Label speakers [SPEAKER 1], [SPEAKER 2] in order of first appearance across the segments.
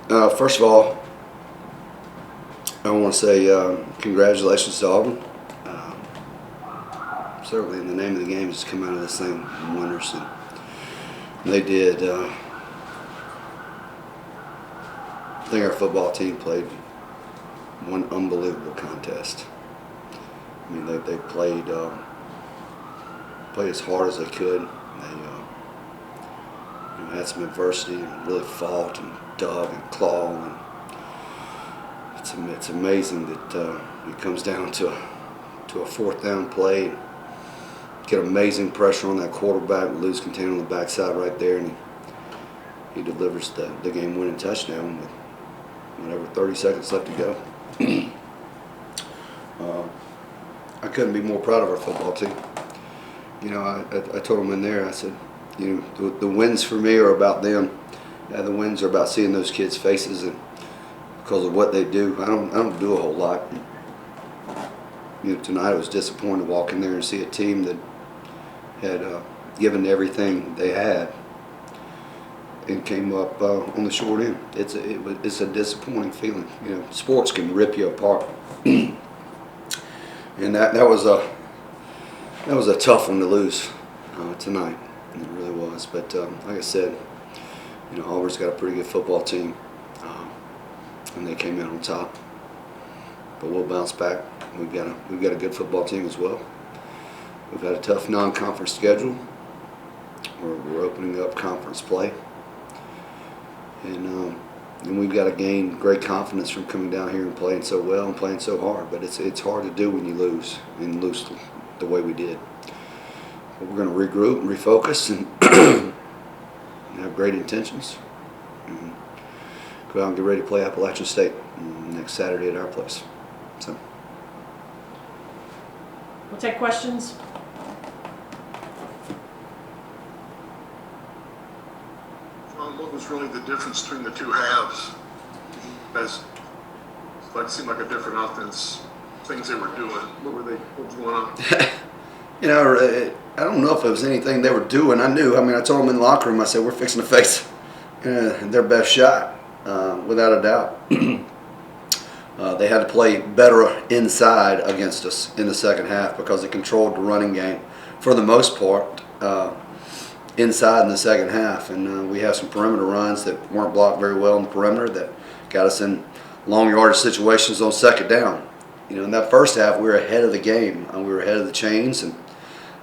[SPEAKER 1] First of all, I want to say congratulations to Auburn. Certainly, in the name of the game, has come out of this thing winners, and they did. I think our football team played one unbelievable contest. I mean, they played as hard as they could. They had some adversity and really fought and dug and clawed. And it's amazing that it comes down to a fourth down play. Get amazing pressure on that quarterback. Lose contain on the backside right there, and he delivers the game-winning touchdown with whatever 30 seconds left to go. I couldn't be more proud of our football team. You know, I told them in there, I said, you know, the wins for me are about them. The wins are about seeing those kids' faces, and because of what they do. I don't do a whole lot. You know, tonight I was disappointed to walk in there and see a team that had given everything they had and came up on the short end. It's a disappointing feeling. You know, sports can rip you apart, and that was a tough one to lose tonight. It really was. But like I said, you know, Auburn's got a pretty good football team, and they came out on top. But we'll bounce back. We've got a good football team as well. We've had a tough non-conference schedule. We're opening up conference play, and we've got to gain great confidence from coming down here and playing so well and playing so hard. But it's hard to do when you lose and lose the way we did. But we're going to regroup and refocus and have great intentions. And go out and get ready to play Appalachian State next Saturday at our place. So
[SPEAKER 2] we'll take questions.
[SPEAKER 3] What was really the difference between the two halves? As it seemed like a different offense, things they were doing. What was going on?
[SPEAKER 1] You know, I don't know if it was anything they were doing. I knew. I mean, I told them in the locker room. I said, we're fixing to face their best shot, without a doubt. They had to play better inside against us in the second half because they controlled the running game for the most part inside in the second half. And we have some perimeter runs that weren't blocked very well in the perimeter that got us in long yardage situations on second down. You know, in that first half, we were ahead of the game. We were ahead of the chains, and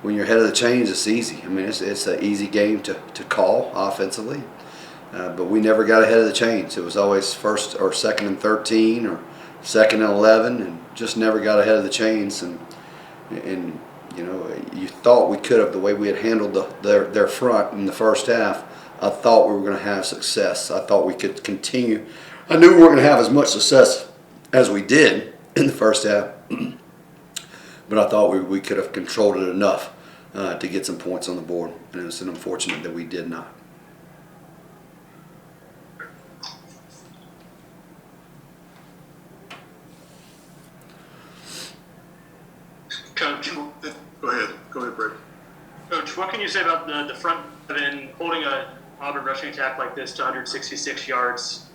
[SPEAKER 1] when you're ahead of the chains, it's easy. I mean, it's an easy game to call offensively. But we never got ahead of the chains. It was always first or second and 13 or second and 11, and just never got ahead of the chains. And you know, you thought we could have, the way we had handled their front in the first half. I thought we were going to have success. I thought we could continue. I knew we weren't going to have as much success as we did in the first half, but I thought we could have controlled it enough to get some points on the board, and it was unfortunate that we did not.
[SPEAKER 3] Coach, go ahead, Brett.
[SPEAKER 4] Coach, what can you say about the front end holding a Auburn rushing attack like this to 166 yards?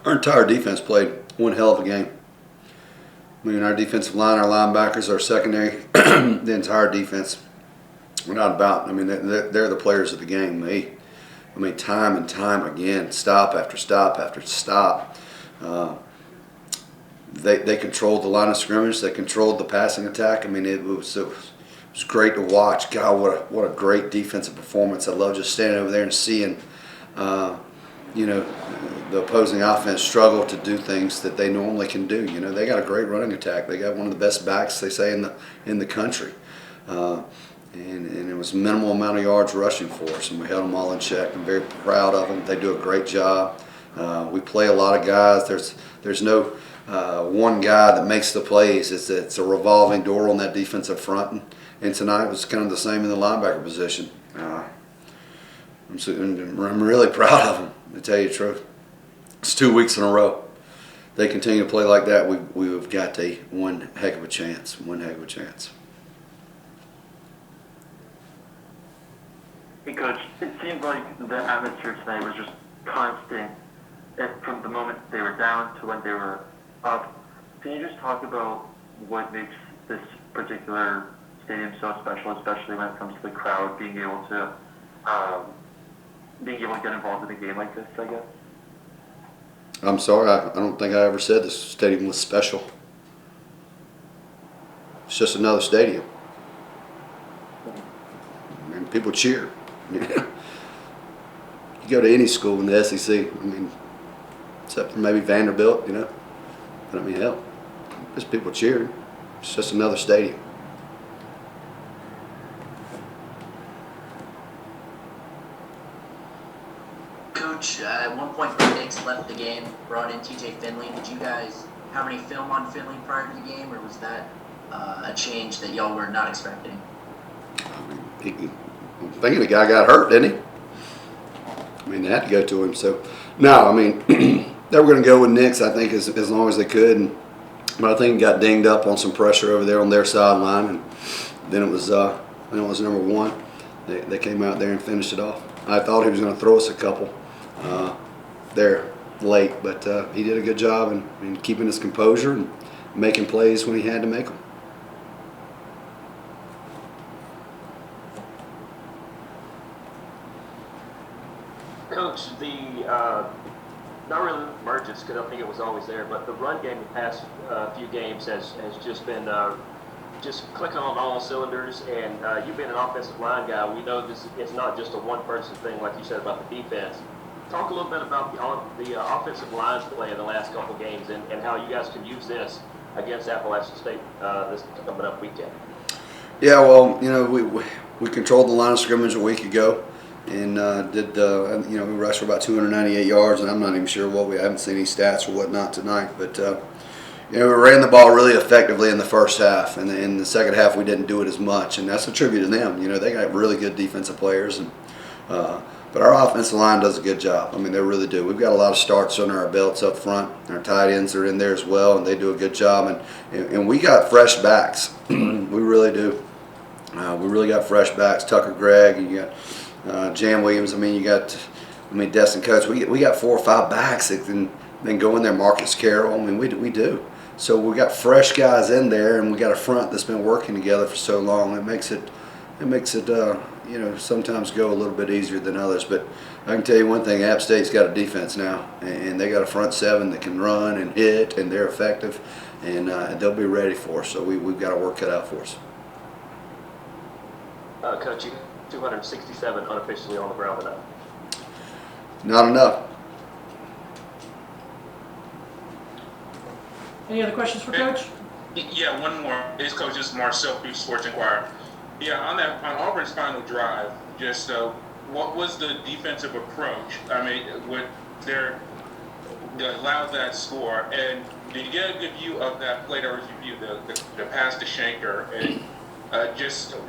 [SPEAKER 1] Our entire defense played one hell of a game. I mean, our defensive line, our linebackers, our secondary, the entire defense, without a doubt. I mean, they're the players of the game. Time and time again, stop after stop after stop. They controlled the line of scrimmage. They controlled the passing attack. I mean, it was great to watch. God, what a great defensive performance. I love just standing over there and seeing, you know, the opposing offense struggle to do things that they normally can do. You know, they got a great running attack. They got one of the best backs, they say, in the country. And it was a minimal amount of yards rushing for us, and we held them all in check. I'm very proud of them. They do a great job. We play a lot of guys. There's no one guy that makes the plays. It's a revolving door on that defensive front, and tonight was kind of the same in the linebacker position. I'm really proud of them, to tell you the truth. It's 2 weeks in a row. They continue to play like that, we've got one heck of a chance. One heck of a chance.
[SPEAKER 4] Hey,
[SPEAKER 2] Coach, it seemed like the atmosphere tonight was just constant from the moment they were down to when they were up. Can you just talk about what makes this particular stadium so special, especially when it comes to the crowd being able to get involved in a game like this, I guess?
[SPEAKER 1] I'm sorry, I don't think I ever said this stadium was special. It's just another stadium. And people cheer. You go to any school in the SEC, I mean, except for maybe Vanderbilt, you know. But I mean, hell, there's people cheering. It's just another stadium.
[SPEAKER 5] Coach, at one point Fanatics left the game, brought in TJ Finley. Did you guys have any film on Finley prior to the game, or was that a change that y'all were not expecting?
[SPEAKER 1] I mean, I'm thinking the guy got hurt, didn't he? I mean, they had to go to him. So, no, I mean, they were going to go with Nix, I think, as long as they could. But I think he got dinged up on some pressure over there on their sideline. And then it was number one. They came out there and finished it off. I thought he was going to throw us a couple there late, but he did a good job in keeping his composure and making plays when he had to make them.
[SPEAKER 6] Coach, not really emergence, because I don't think it was always there, but the run game the past few games has just been just clicking on all cylinders. And you being an offensive line guy, we know this it's not just a one-person thing, like you said about the defense. Talk a little bit about the offensive line's play in the last couple of games and how you guys can use this against Appalachian State this coming up weekend.
[SPEAKER 1] Yeah, well, you know, we controlled the line of scrimmage a week ago. And we rushed for about 298 yards, and I'm not even sure I haven't seen any stats or whatnot tonight. But, we ran the ball really effectively in the first half. And in the second half, we didn't do it as much. And that's attributed to them. You know, they got really good defensive players. But our offensive line does a good job. I mean, they really do. We've got a lot of starts under our belts up front. Our tight ends are in there as well, and they do a good job. And we got fresh backs. We really do. We really got fresh backs. Tucker Gregg, you got Jan Williams. Destin Coates. We got 4 or 5 backs that can then go in there. Marcus Carroll. I mean, we do. So we got fresh guys in there, and we got a front that's been working together for so long. It makes it sometimes go a little bit easier than others. But I can tell you one thing: App State's got a defense now, and they got a front 7 that can run and hit, and they're effective, and they'll be ready for us. So we've got our work cut out for us.
[SPEAKER 6] Coach, you 267 unofficially on the ground tonight.
[SPEAKER 1] Not enough.
[SPEAKER 7] Any other questions for Coach?
[SPEAKER 8] Yeah, one more. This Coach is Marcel, Beef Sports Inquirer. Yeah, on Auburn's final drive, just what was the defensive approach? I mean, that allowed that score, and did you get a good view of that play that was reviewed, the pass to Shanker, and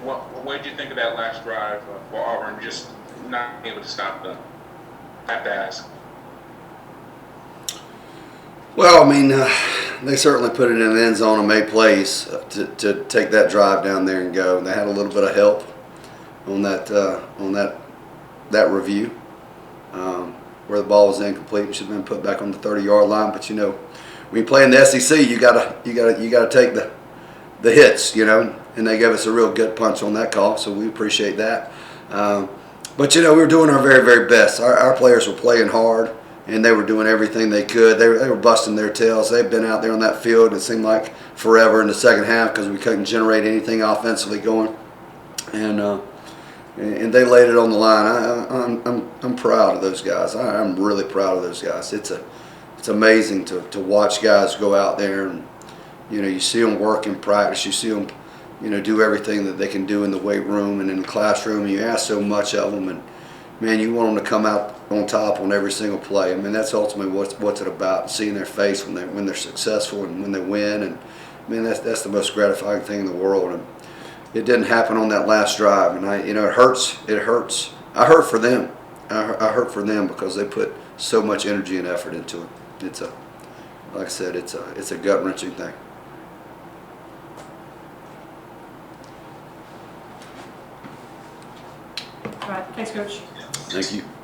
[SPEAKER 8] what did you think of that last drive for Auburn, just not being able to stop them? I have to ask.
[SPEAKER 1] Well, I mean, they certainly put it in the end zone and made plays to take that drive down there and go. They had a little bit of help on that review where the ball was incomplete and should have been put back on the 30-yard line. But when you play in the SEC, you gotta take the hits, and they gave us a real good punch on that call, so we appreciate that. But we were doing our very, very best. Our players were playing hard, and they were doing everything they could. They were busting their tails. They've been out there on that field, it seemed like forever in the second half because we couldn't generate anything offensively going. And they laid it on the line. I'm proud of those guys. I'm really proud of those guys. It's amazing to watch guys go out there and you see them work in practice. You see them do everything that they can do in the weight room and in the classroom. And you ask so much of them, and man, you want them to come out on top on every single play. I mean, that's ultimately what's it about, seeing their face when they're successful and when they win. And I mean, that's the most gratifying thing in the world. And it didn't happen on that last drive, and it hurts. It hurts. I hurt for them. I hurt for them because they put so much energy and effort into it. Like I said, it's a gut-wrenching thing.
[SPEAKER 7] All right. right, thanks, Coach.
[SPEAKER 1] Thank you.